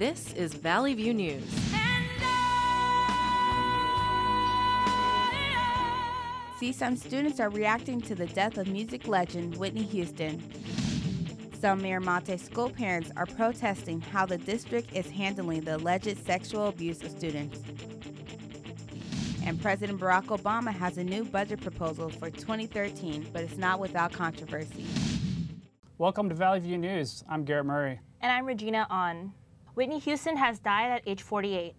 This is Valley View News. CSUN students are reacting to the death of music legend Whitney Houston. Some Miramonte school parents are protesting how the district is handling the alleged sexual abuse of students. And President Barack Obama has a new budget proposal for 2013, but it's not without controversy. Welcome to Valley View News. I'm Garrett Murray. And I'm Regina On. Whitney Houston has died at age 48.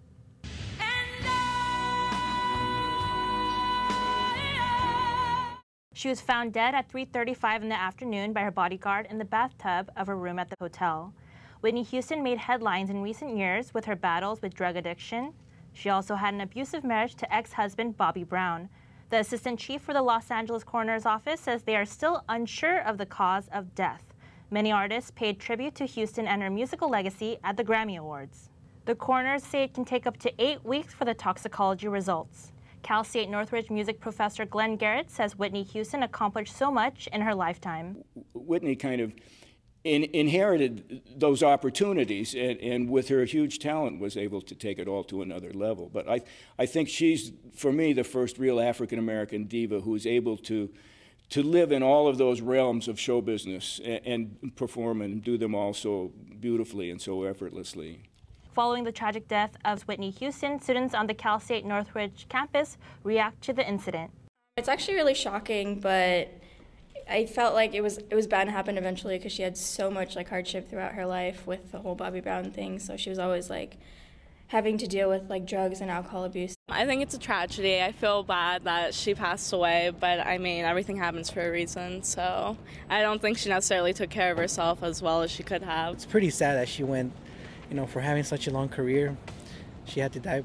She was found dead at 3:35 in the afternoon by her bodyguard in the bathtub of her room at the hotel. Whitney Houston made headlines in recent years with her battles with drug addiction. She also had an abusive marriage to ex-husband Bobby Brown. The assistant chief for the Los Angeles coroner's office says they are still unsure of the cause of death. Many artists paid tribute to Houston and her musical legacy at the Grammy Awards. The coroners say it can take up to 8 weeks for the toxicology results. Cal State Northridge music professor Glenn Garrett says Whitney Houston accomplished so much in her lifetime. Whitney kind of inherited those opportunities, and with her huge talent was able to take it all to another level. But I think she's, for me, the first real African-American diva who's able to live in all of those realms of show business and perform and do them all so beautifully and so effortlessly. Following the tragic death of Whitney Houston, students on the Cal State Northridge campus react to the incident. It's actually really shocking, but I felt like it was bound to happen eventually because she had so much hardship throughout her life with the whole Bobby Brown thing. So she was always having to deal with drugs and alcohol abuse. I think it's a tragedy. I feel bad that she passed away, but I mean, everything happens for a reason. So I don't think she necessarily took care of herself as well as she could have. It's pretty sad that she went, for having such a long career, she had to die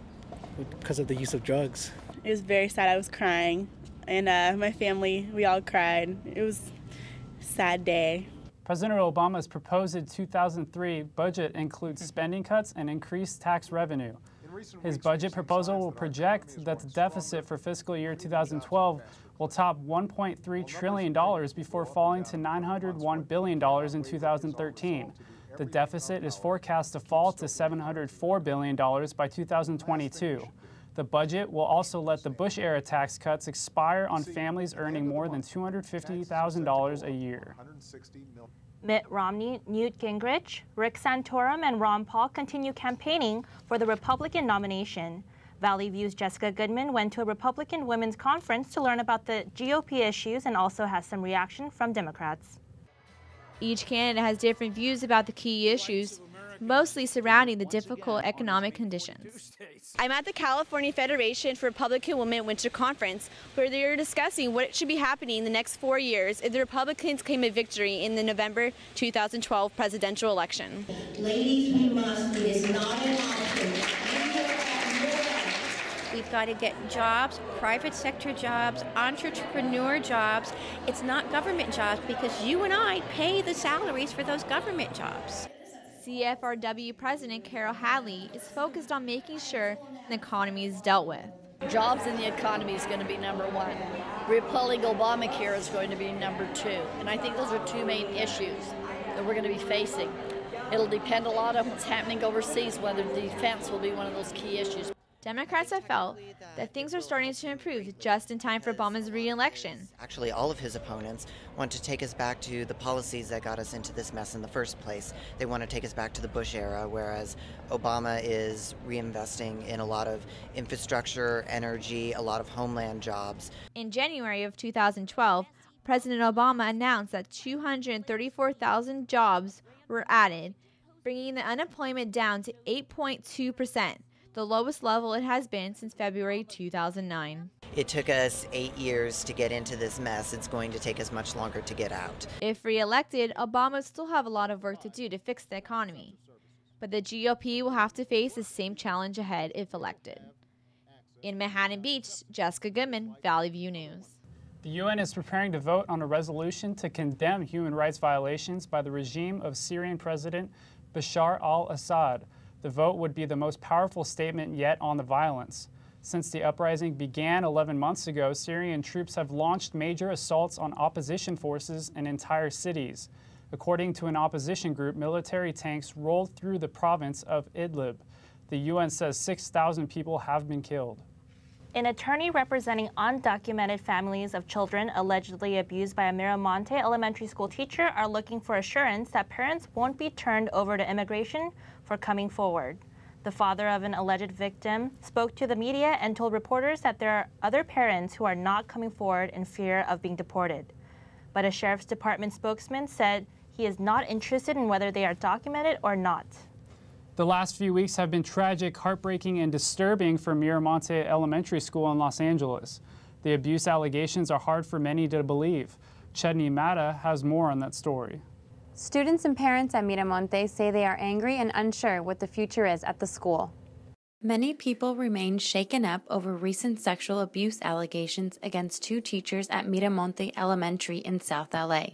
because of the use of drugs. It was very sad. I was crying, and my family, we all cried. It was a sad day. President Obama's proposed 2003 budget includes spending cuts and increased tax revenue. His budget proposal will project that the deficit for fiscal year 2012 will top $1.3 trillion before falling to $901 billion in 2013. The deficit is forecast to fall to $704 billion by 2022. The budget will also let the Bush-era tax cuts expire on families earning more than $250,000 a year. Mitt Romney, Newt Gingrich, Rick Santorum, and Ron Paul continue campaigning for the Republican nomination. Valley View's Jessica Goodman went to a Republican women's conference to learn about the GOP issues and also has some reaction from Democrats. Each candidate has different views about the key issues, mostly surrounding the difficult economic conditions. I'm at the California Federation for Republican Women Winter Conference, where they are discussing what should be happening in the next 4 years if the Republicans claim a victory in the November 2012 presidential election. Ladies, we must. It is not an option. We've got to get jobs, private sector jobs, entrepreneur jobs. It's not government jobs because you and I pay the salaries for those government jobs. CFRW President Carol Hadley is focused on making sure the economy is dealt with. Jobs in the economy is going to be number one. Repealing Obamacare is going to be number two. And I think those are two main issues that we're going to be facing. It'll depend a lot on what's happening overseas, whether defense will be one of those key issues. Democrats have felt that things are starting to improve just in time for Obama's re-election. Actually, all of his opponents want to take us back to the policies that got us into this mess in the first place. They want to take us back to the Bush era, whereas Obama is reinvesting in a lot of infrastructure, energy, a lot of homeland jobs. In January of 2012, President Obama announced that 234,000 jobs were added, bringing the unemployment down to 8.2%. The lowest level it has been since February 2009. It took us 8 years to get into this mess. It's going to take us much longer to get out. If re-elected, Obama will still have a lot of work to do to fix the economy. But the GOP will have to face the same challenge ahead if elected. In Manhattan Beach, Jessica Goodman, Valley View News. The UN is preparing to vote on a resolution to condemn human rights violations by the regime of Syrian President Bashar al-Assad. The vote would be the most powerful statement yet on the violence. Since the uprising began 11 months ago, Syrian troops have launched major assaults on opposition forces and entire cities. According to an opposition group, military tanks rolled through the province of Idlib. The UN says 6,000 people have been killed. An attorney representing undocumented families of children allegedly abused by a Miramonte elementary school teacher are looking for assurance that parents won't be turned over to immigration for coming forward. The father of an alleged victim spoke to the media and told reporters that there are other parents who are not coming forward in fear of being deported. But a sheriff's department spokesman said he is not interested in whether they are documented or not. The last few weeks have been tragic, heartbreaking, and disturbing for Miramonte Elementary School in Los Angeles. The abuse allegations are hard for many to believe. Chedney Mata has more on that story. Students and parents at Miramonte say they are angry and unsure what the future is at the school. Many people remain shaken up over recent sexual abuse allegations against two teachers at Miramonte Elementary in South LA.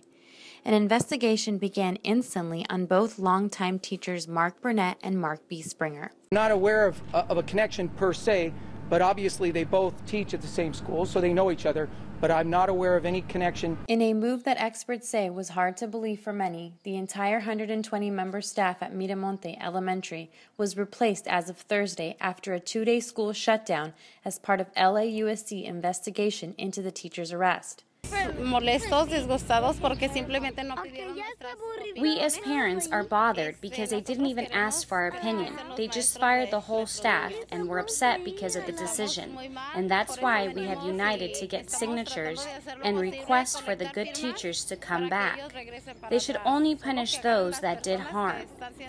An investigation began instantly on both longtime teachers Mark Burnett and Mark B. Springer. Not aware of a connection per se, but obviously they both teach at the same school, so they know each other, but I'm not aware of any connection. In a move that experts say was hard to believe for many, the entire 120-member staff at Miramonte Elementary was replaced as of Thursday after a 2-day school shutdown as part of LAUSD investigation into the teacher's arrest. We as parents are bothered because they didn't even ask for our opinion. They just fired the whole staff and were upset because of the decision. And that's why we have united to get signatures and request for the good teachers to come back. They should only punish those that did harm.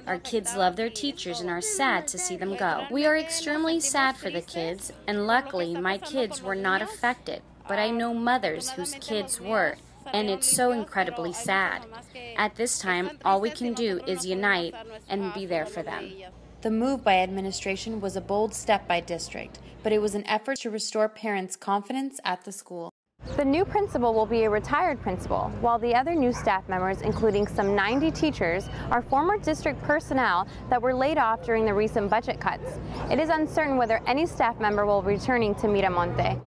Our kids love their teachers and are sad to see them go. We are extremely sad for the kids, and luckily my kids were not affected. But I know mothers whose kids were, and it's so incredibly sad. At this time, all we can do is unite and be there for them. The move by administration was a bold step by district, but it was an effort to restore parents' confidence at the school. The new principal will be a retired principal, while the other new staff members, including some 90 teachers, are former district personnel that were laid off during the recent budget cuts. It is uncertain whether any staff member will be returning to Miramonte.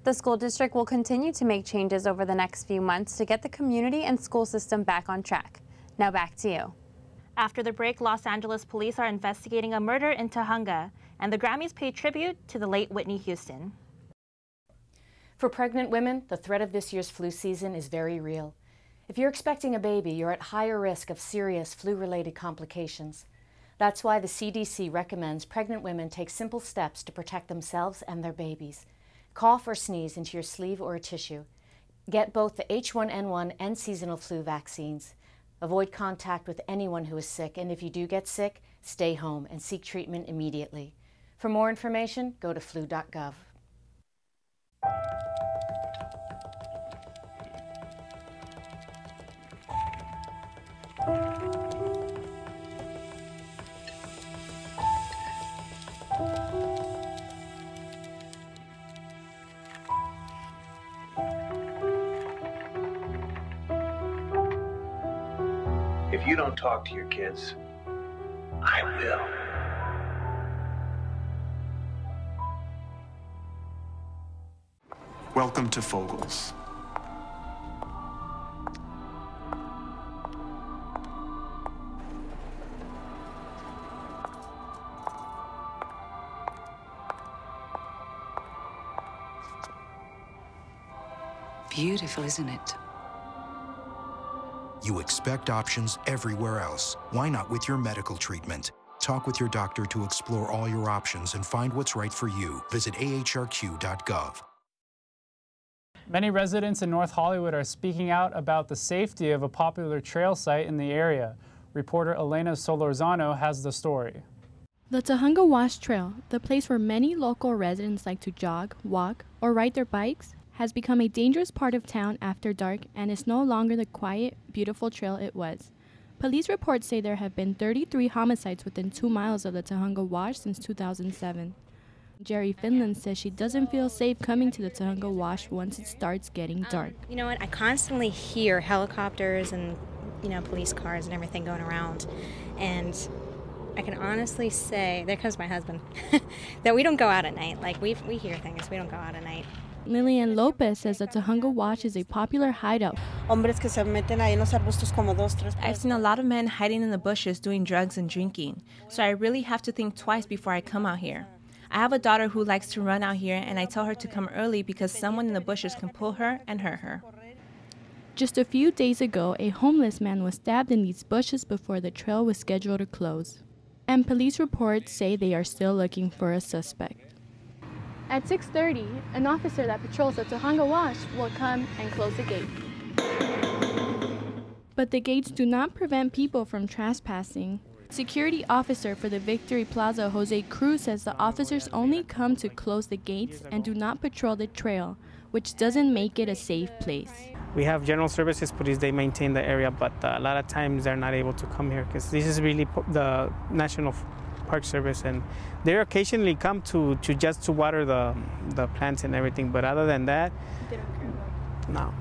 The school district will continue to make changes over the next few months to get the community and school system back on track. Now back to you. After the break, Los Angeles police are investigating a murder in Tujunga, and the Grammys pay tribute to the late Whitney Houston. For pregnant women, the threat of this year's flu season is very real. If you're expecting a baby, you're at higher risk of serious flu-related complications. That's why the CDC recommends pregnant women take simple steps to protect themselves and their babies. Cough or sneeze into your sleeve or a tissue. Get both the H1N1 and seasonal flu vaccines. Avoid contact with anyone who is sick, and if you do get sick, stay home and seek treatment immediately. For more information, go to flu.gov. If you don't talk to your kids, I will. Welcome to Fogel's. Beautiful, isn't it? You expect options everywhere else. Why not with your medical treatment? Talk with your doctor to explore all your options and find what's right for you. Visit ahrq.gov. Many residents in North Hollywood are speaking out about the safety of a popular trail site in the area. Reporter Elena Solorzano has the story. The Tujunga Wash Trail, the place where many local residents like to jog, walk, or ride their bikes, has become a dangerous part of town after dark and is no longer the quiet, beautiful trail it was. Police reports say there have been 33 homicides within 2 miles of the Tujunga Wash since 2007. Jerry Finland says she doesn't feel safe coming to the Tujunga Wash once it starts getting dark. You know what, I constantly hear helicopters and, police cars and everything going around. And I can honestly say, there comes my husband, that we don't go out at night. Like, we hear things, we don't go out at night. Lillian Lopez says that Tujunga Wash is a popular hideout. I've seen a lot of men hiding in the bushes doing drugs and drinking, so I really have to think twice before I come out here. I have a daughter who likes to run out here, and I tell her to come early because someone in the bushes can pull her and hurt her. Just a few days ago, a homeless man was stabbed in these bushes before the trail was scheduled to close. And police reports say they are still looking for a suspect. At 6:30, an officer that patrols the Tujunga Wash will come and close the gate. But the gates do not prevent people from trespassing. Security officer for the Victory Plaza, Jose Cruz, says the officers only come to close the gates and do not patrol the trail, which doesn't make it a safe place. We have general services police, they maintain the area, but a lot of times they're not able to come here because this is really the National Park Service, and they occasionally come to just to water the plants and everything, but other than that, they don't care about it. No.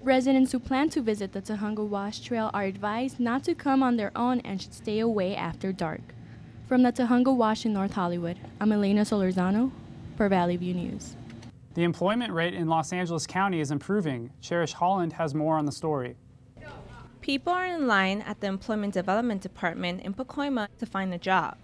Residents who plan to visit the Tujunga Wash Trail are advised not to come on their own and should stay away after dark. From the Tujunga Wash in North Hollywood, I'm Elena Solorzano for Valley View News. The employment rate in Los Angeles County is improving. Cherish Holland has more on the story. People are in line at the Employment Development Department in Pacoima to find a job.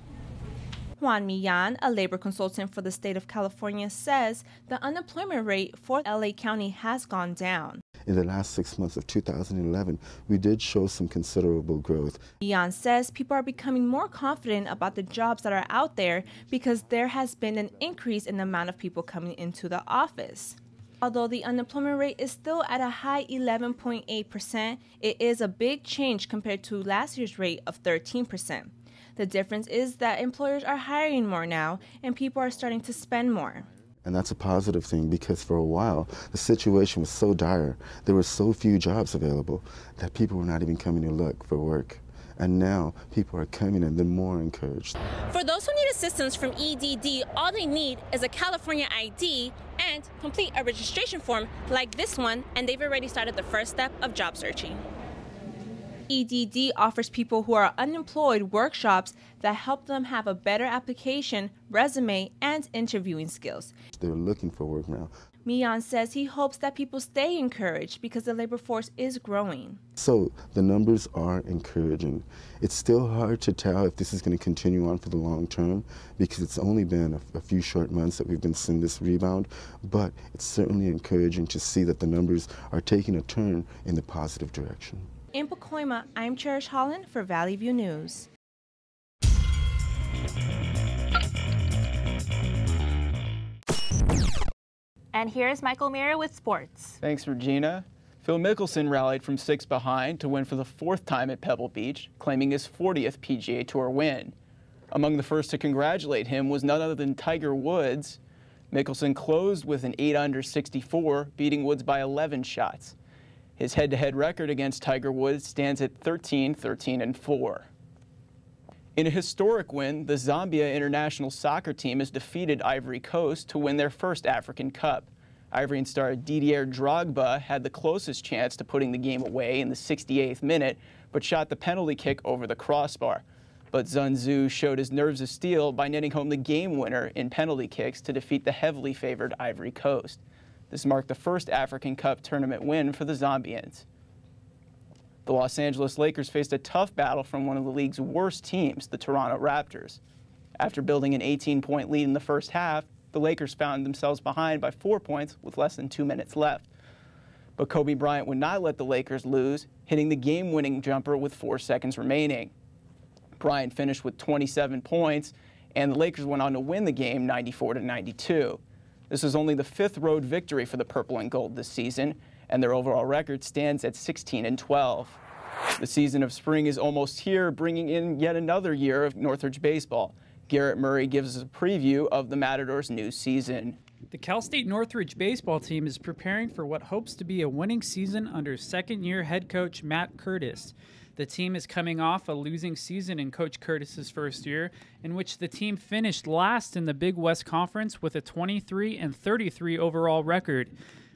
Juan Millan, a labor consultant for the state of California, says the unemployment rate for LA County has gone down. In the last 6 months of 2011, we did show some considerable growth. Millan says people are becoming more confident about the jobs that are out there because there has been an increase in the amount of people coming into the office. Although the unemployment rate is still at a high 11.8%, it is a big change compared to last year's rate of 13%. The difference is that employers are hiring more now and people are starting to spend more. And that's a positive thing because for a while, the situation was so dire, there were so few jobs available that people were not even coming to look for work. And now people are coming and they're more encouraged. For those who need assistance from EDD, all they need is a California ID and complete a registration form like this one, and they've already started the first step of job searching. EDD offers people who are unemployed workshops that help them have a better application, resume, and interviewing skills. They're looking for work now. Millan says he hopes that people stay encouraged because the labor force is growing. So the numbers are encouraging. It's still hard to tell if this is going to continue on for the long term because it's only been a few short months that we've been seeing this rebound, but it's certainly encouraging to see that the numbers are taking a turn in the positive direction. In Pacoima, I'm Cherish Holland for Valley View News. And here's Michael Mira with sports. Thanks, Regina. Phil Mickelson rallied from 6 behind to win for the 4th time at Pebble Beach, claiming his 40th PGA Tour win. Among the first to congratulate him was none other than Tiger Woods. Mickelson closed with an 8-under 64, beating Woods by 11 shots. His head-to-head record against Tiger Woods stands at 13-13-4. In a historic win, the Zambia international soccer team has defeated Ivory Coast to win their first African Cup. Ivorian star Didier Drogba had the closest chance to putting the game away in the 68th minute, but shot the penalty kick over the crossbar. But Zunzu showed his nerves of steel by netting home the game winner in penalty kicks to defeat the heavily favored Ivory Coast. This marked the first African Cup tournament win for the Zambians. The Los Angeles Lakers faced a tough battle from one of the league's worst teams, the Toronto Raptors. After building an 18-point lead in the first half, the Lakers found themselves behind by 4 points with less than 2 minutes left. But Kobe Bryant would not let the Lakers lose, hitting the game-winning jumper with 4 seconds remaining. Bryant finished with 27 points, and the Lakers went on to win the game 94-92. This is only the 5th road victory for the Purple and Gold this season, and their overall record stands at 16-12. The season of spring is almost here, bringing in yet another year of Northridge baseball. Garrett Murray gives us a preview of the Matadors' new season. The Cal State Northridge baseball team is preparing for what hopes to be a winning season under second-year head coach Matt Curtis. The team is coming off a losing season in Coach Curtis's first year, in which the team finished last in the Big West Conference with a 23-33 overall record.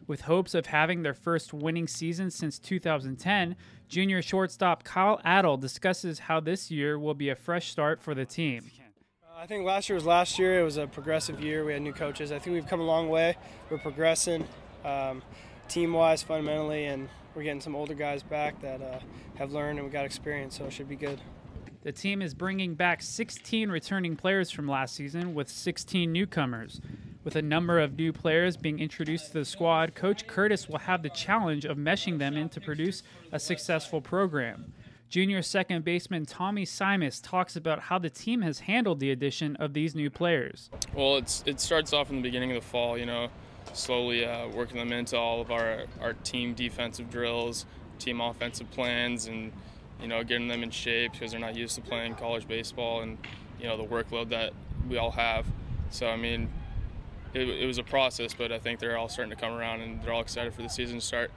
With hopes of having their first winning season since 2010, junior shortstop Kyle Adel discusses how this year will be a fresh start for the team. I think last year was last year. It was a progressive year. We had new coaches. I think we've come a long way. We're progressing team-wise, fundamentally, and we're getting some older guys back that have learned and we got experience, so it should be good. The team is bringing back 16 returning players from last season with 16 newcomers. With a number of new players being introduced to the squad, Coach Curtis will have the challenge of meshing them in to produce a successful program. Junior second baseman Tommy Simus talks about how the team has handled the addition of these new players. Well, it starts off in the beginning of the fall, slowly working them into all of our team defensive drills, team offensive plans, and getting them in shape because they're not used to playing college baseball and the workload that we all have. So it was a process, but I think they're all starting to come around and they're all excited for the season to start.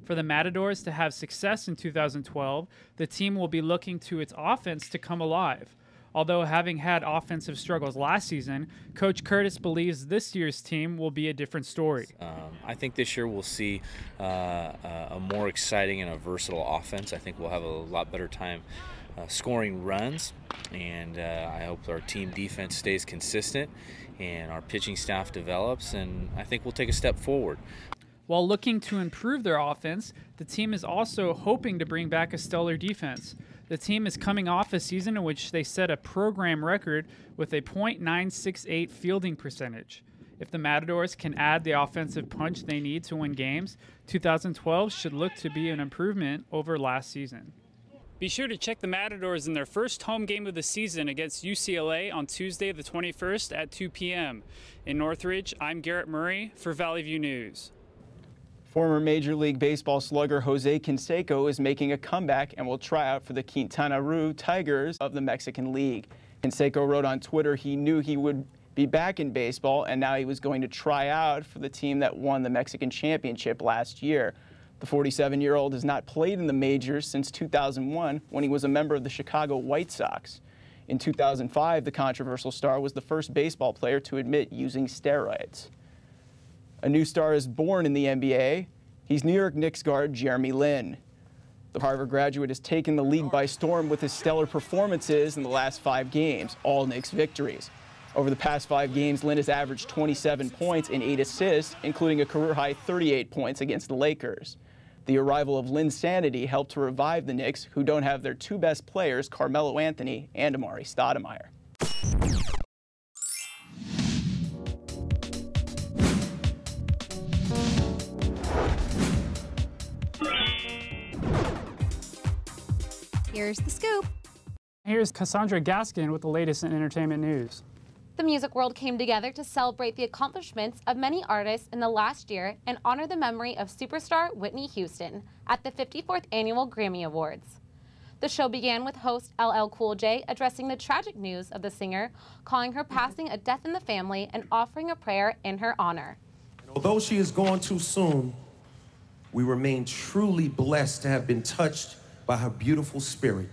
For the Matadors to have success in 2012, the team will be looking to its offense to come alive. Although having had offensive struggles last season, Coach Curtis believes this year's team will be a different story. I think this year we'll see a more exciting and a versatile offense. I think we'll have a lot better time scoring runs, and I hope our team defense stays consistent and our pitching staff develops, and I think we'll take a step forward. While looking to improve their offense, the team is also hoping to bring back a stellar defense. The team is coming off a season in which they set a program record with a .968 fielding percentage. If the Matadors can add the offensive punch they need to win games, 2012 should look to be an improvement over last season. Be sure to check the Matadors in their first home game of the season against UCLA on Tuesday the 21st at 2 p.m. In Northridge, I'm Garrett Murray for Valley View News. Former Major League Baseball slugger Jose Canseco is making a comeback and will try out for the Quintana Roo Tigers of the Mexican League. Canseco wrote on Twitter he knew he would be back in baseball and now he was going to try out for the team that won the Mexican Championship last year. The 47-year-old has not played in the majors since 2001 when he was a member of the Chicago White Sox. In 2005, the controversial star was the first baseball player to admit using steroids. A new star is born in the NBA. He's New York Knicks guard Jeremy Lin. The Harvard graduate has taken the league by storm with his stellar performances in the last 5 games, all Knicks victories. Over the past 5 games, Lin has averaged 27 points and 8 assists, including a career-high 38 points against the Lakers. The arrival of Lin's sanity helped to revive the Knicks, who don't have their 2 best players, Carmelo Anthony and Amari Stoudemire. Here's the scoop. Here's Cassandra Gaskin with the latest in entertainment news. The music world came together to celebrate the accomplishments of many artists in the last year and honor the memory of superstar Whitney Houston at the 54th Annual Grammy Awards. The show began with host LL Cool J addressing the tragic news of the singer, calling her passing a death in the family and offering a prayer in her honor. Although she is gone too soon, we remain truly blessed to have been touched by her beautiful spirit.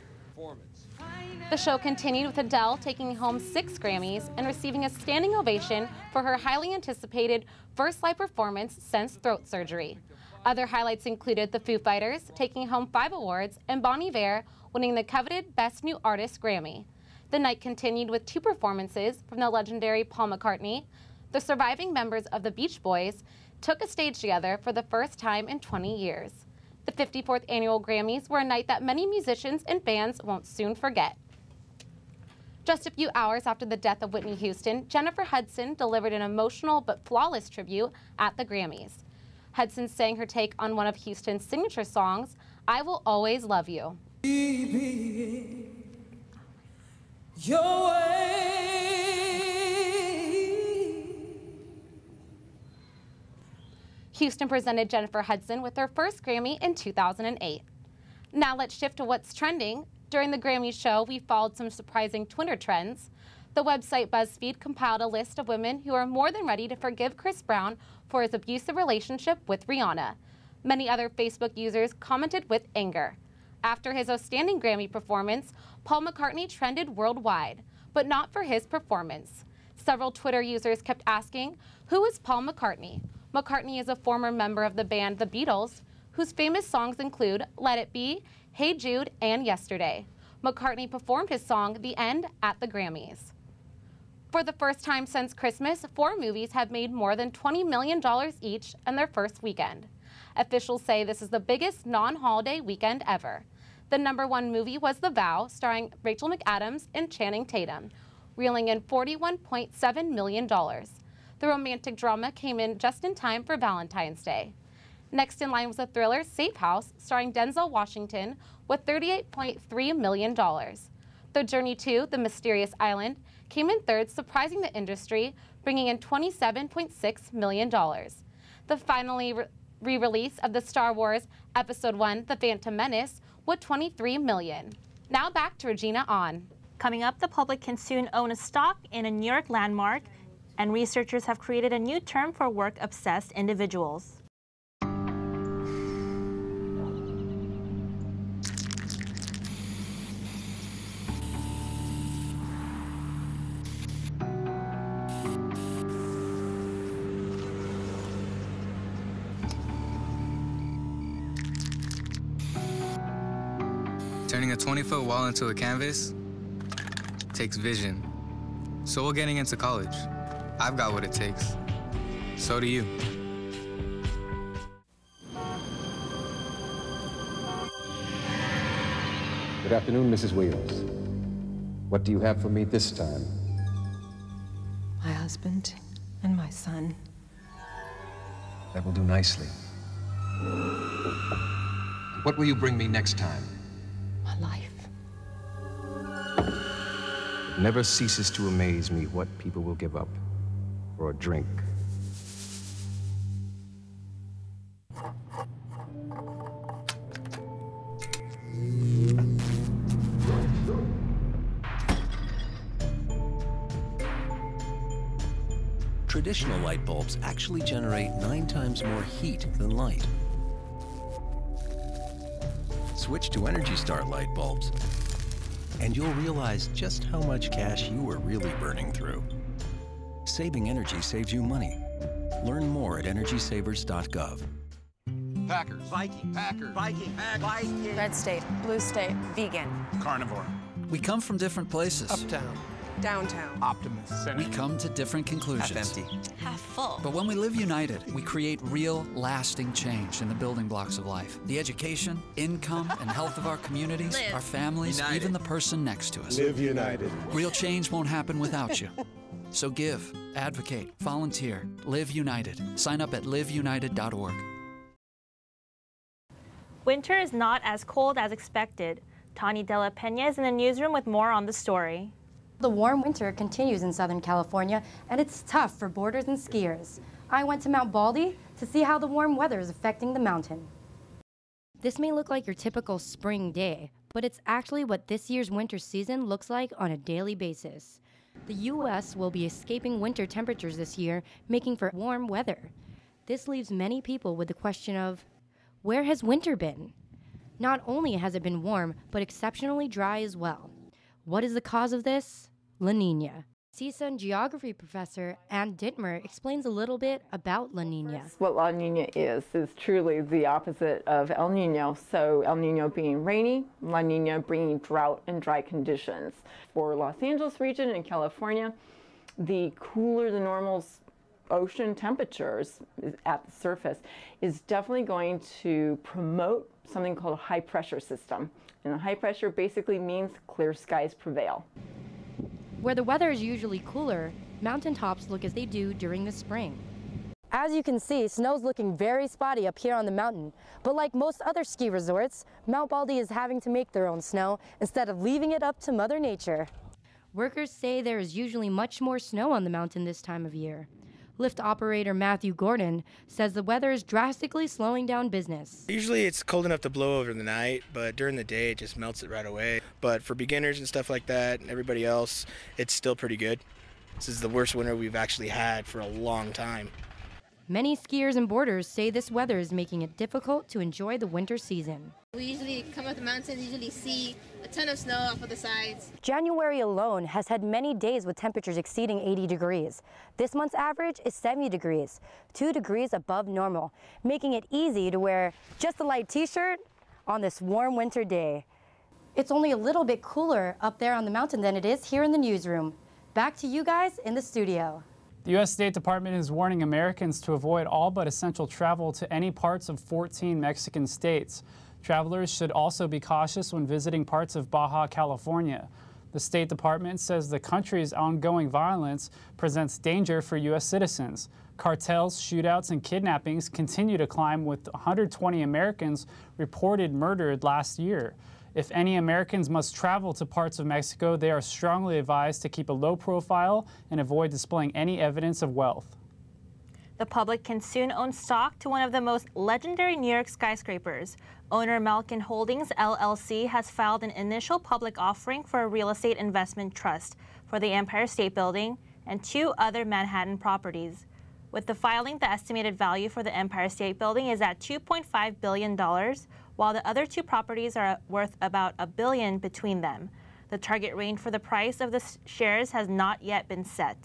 The show continued with Adele taking home 6 Grammys and receiving a standing ovation for her highly anticipated first live performance since throat surgery. Other highlights included the Foo Fighters taking home 5 awards and Bon Iver winning the coveted Best New Artist Grammy. The night continued with 2 performances from the legendary Paul McCartney. The surviving members of the Beach Boys took a stage together for the first time in 20 years. The 54th Annual Grammys were a night that many musicians and fans won't soon forget. Just a few hours after the death of Whitney Houston, Jennifer Hudson delivered an emotional but flawless tribute at the Grammys. Hudson sang her take on one of Houston's signature songs, I Will Always Love You. Your way. Houston presented Jennifer Hudson with her first Grammy in 2008. Now let's shift to what's trending. During the Grammy show, we followed some surprising Twitter trends. The website BuzzFeed compiled a list of women who are more than ready to forgive Chris Brown for his abusive relationship with Rihanna. Many other Facebook users commented with anger. After his outstanding Grammy performance, Paul McCartney trended worldwide, but not for his performance. Several Twitter users kept asking, who is Paul McCartney? McCartney is a former member of the band The Beatles, whose famous songs include Let It Be, Hey Jude, and Yesterday. McCartney performed his song The End at the Grammys. For the first time since Christmas, 4 movies have made more than $20 million each in their first weekend. Officials say this is the biggest non-holiday weekend ever. The #1 movie was The Vow, starring Rachel McAdams and Channing Tatum, reeling in $41.7 million. The romantic drama came in just in time for Valentine's Day. Next in line was the thriller Safe House, starring Denzel Washington, with $38.3 million. The Journey to The Mysterious Island came in third, surprising the industry, bringing in $27.6 million. The finally re-release of the Star Wars Episode I, The Phantom Menace, with $23 million. Now back to Regina On. Coming up, the public can soon own a stock in a New York landmark, and researchers have created a new term for work-obsessed individuals. Turning a 20-foot wall into a canvas takes vision. So will getting into college. I've got what it takes. So do you. Good afternoon, Mrs. Williams. What do you have for me this time? My husband and my son. That will do nicely. What will you bring me next time? My life. It never ceases to amaze me what people will give up for a drink. Traditional light bulbs actually generate 9 times more heat than light. Switch to Energy Star light bulbs, and you'll realize just how much cash you were really burning through. Saving energy saves you money. Learn more at energysavers.gov. Packers. Viking. Packers. Viking. Packers. Viking. Red state. Blue state. Vegan. Carnivore. We come from different places. Uptown. Downtown. Optimist. We come to different conclusions. Half empty. Half full. But when we live united, we create real, lasting change in the building blocks of life. The education, income, and health of our communities, our families, united. Even the person next to us. Live united. Real change won't happen without you. So give, advocate, volunteer, live united. Sign up at liveunited.org. Winter is not as cold as expected. Tani De La Pena is in the newsroom with more on the story. The warm winter continues in Southern California, and it's tough for boarders and skiers. I went to Mount Baldy to see how the warm weather is affecting the mountain. This may look like your typical spring day, but it's actually what this year's winter season looks like on a daily basis. The U.S. will be escaping winter temperatures this year, making for warm weather. This leaves many people with the question of, where has winter been? Not only has it been warm, but exceptionally dry as well. What is the cause of this? La Nina. CSUN geography professor Ann Dittmer explains a little bit about La Nina. What La Nina is truly the opposite of El Nino. So El Nino being rainy, La Nina bringing drought and dry conditions. For Los Angeles region in California, the cooler than normal ocean temperatures at the surface is definitely going to promote something called a high pressure system. And the high pressure basically means clear skies prevail. Where the weather is usually cooler, mountaintops look as they do during the spring. As you can see, snow's looking very spotty up here on the mountain. But like most other ski resorts, Mount Baldy is having to make their own snow instead of leaving it up to Mother Nature. Workers say there is usually much more snow on the mountain this time of year. Lift operator Matthew Gordon says the weather is drastically slowing down business. Usually it's cold enough to blow over the night, but during the day it just melts it right away. But for beginners and stuff like that and everybody else, it's still pretty good. This is the worst winter we've actually had for a long time. Many skiers and boarders say this weather is making it difficult to enjoy the winter season. We usually come up the mountains, usually see a ton of snow off of the sides. January alone has had many days with temperatures exceeding 80 degrees. This month's average is 70 degrees, 2 degrees above normal, making it easy to wear just a light t-shirt on this warm winter day. It's only a little bit cooler up there on the mountain than it is here in the newsroom. Back to you guys in the studio. The U.S. State Department is warning Americans to avoid all but essential travel to any parts of 14 Mexican states. Travelers should also be cautious when visiting parts of Baja California. The State Department says the country's ongoing violence presents danger for U.S. citizens. Cartels, shootouts, and kidnappings continue to climb, with 120 Americans reported murdered last year. If any Americans must travel to parts of Mexico, they are strongly advised to keep a low profile and avoid displaying any evidence of wealth. The public can soon own stock to one of the most legendary New York skyscrapers. Owner Malkin Holdings, LLC, has filed an initial public offering for a real estate investment trust for the Empire State Building and 2 other Manhattan properties. With the filing, the estimated value for the Empire State Building is at $2.5 billion, while the other 2 properties are worth about $1 billion between them. The target range for the price of the shares has not yet been set.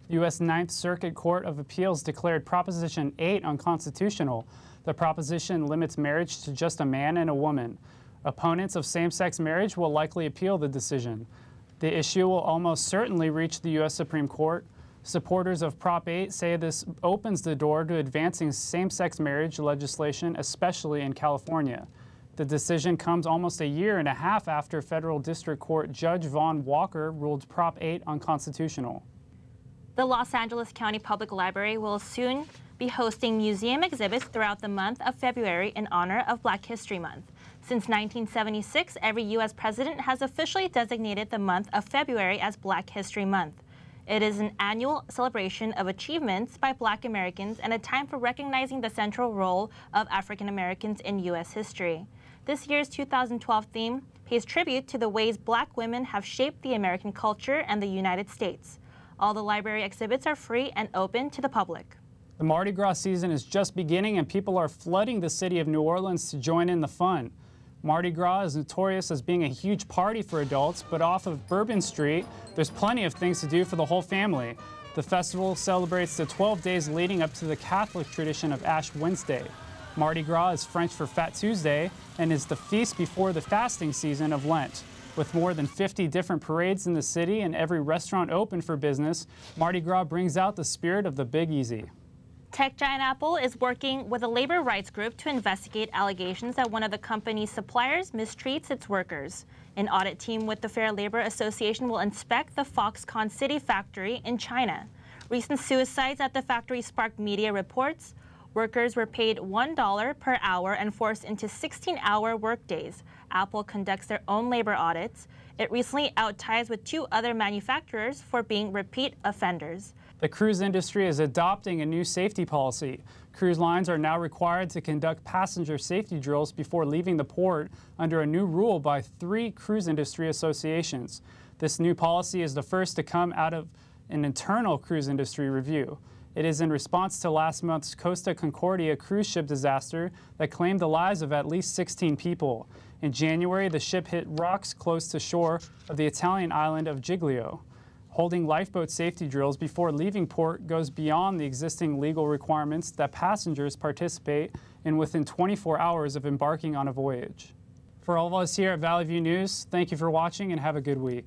U.S. Ninth Circuit Court of Appeals declared Proposition 8 unconstitutional. The proposition limits marriage to just a man and a woman. Opponents of same-sex marriage will likely appeal the decision. The issue will almost certainly reach the U.S. Supreme Court. Supporters of Prop 8 say this opens the door to advancing same-sex marriage legislation, especially in California. The decision comes almost a year and a half after federal district court Judge Vaughn Walker ruled Prop 8 unconstitutional. The Los Angeles County Public Library will soon be hosting museum exhibits throughout the month of February in honor of Black History Month. Since 1976, every U.S. president has officially designated the month of February as Black History Month. It is an annual celebration of achievements by Black Americans and a time for recognizing the central role of African Americans in U.S. history. This year's 2012 theme pays tribute to the ways Black women have shaped the American culture and the United States. All the library exhibits are free and open to the public. The Mardi Gras season is just beginning, and people are flooding the city of New Orleans to join in the fun. Mardi Gras is notorious as being a huge party for adults, but off of Bourbon Street, there's plenty of things to do for the whole family. The festival celebrates the 12 days leading up to the Catholic tradition of Ash Wednesday. Mardi Gras is French for Fat Tuesday and is the feast before the fasting season of Lent. With more than 50 different parades in the city and every restaurant open for business, Mardi Gras brings out the spirit of the Big Easy. Tech giant Apple is working with a labor rights group to investigate allegations that one of the company's suppliers mistreats its workers. An audit team with the Fair Labor Association will inspect the Foxconn City factory in China. Recent suicides at the factory sparked media reports. Workers were paid $1 per hour and forced into 16-hour workdays. Apple conducts their own labor audits. It recently out ties with 2 other manufacturers for being repeat offenders. The cruise industry is adopting a new safety policy. Cruise lines are now required to conduct passenger safety drills before leaving the port under a new rule by 3 cruise industry associations. This new policy is the first to come out of an internal cruise industry review. It is in response to last month's Costa Concordia cruise ship disaster that claimed the lives of at least 16 people. In January, the ship hit rocks close to shore of the Italian island of Giglio. Holding lifeboat safety drills before leaving port goes beyond the existing legal requirements that passengers participate in within 24 hours of embarking on a voyage. For all of us here at Valley View News, thank you for watching and have a good week.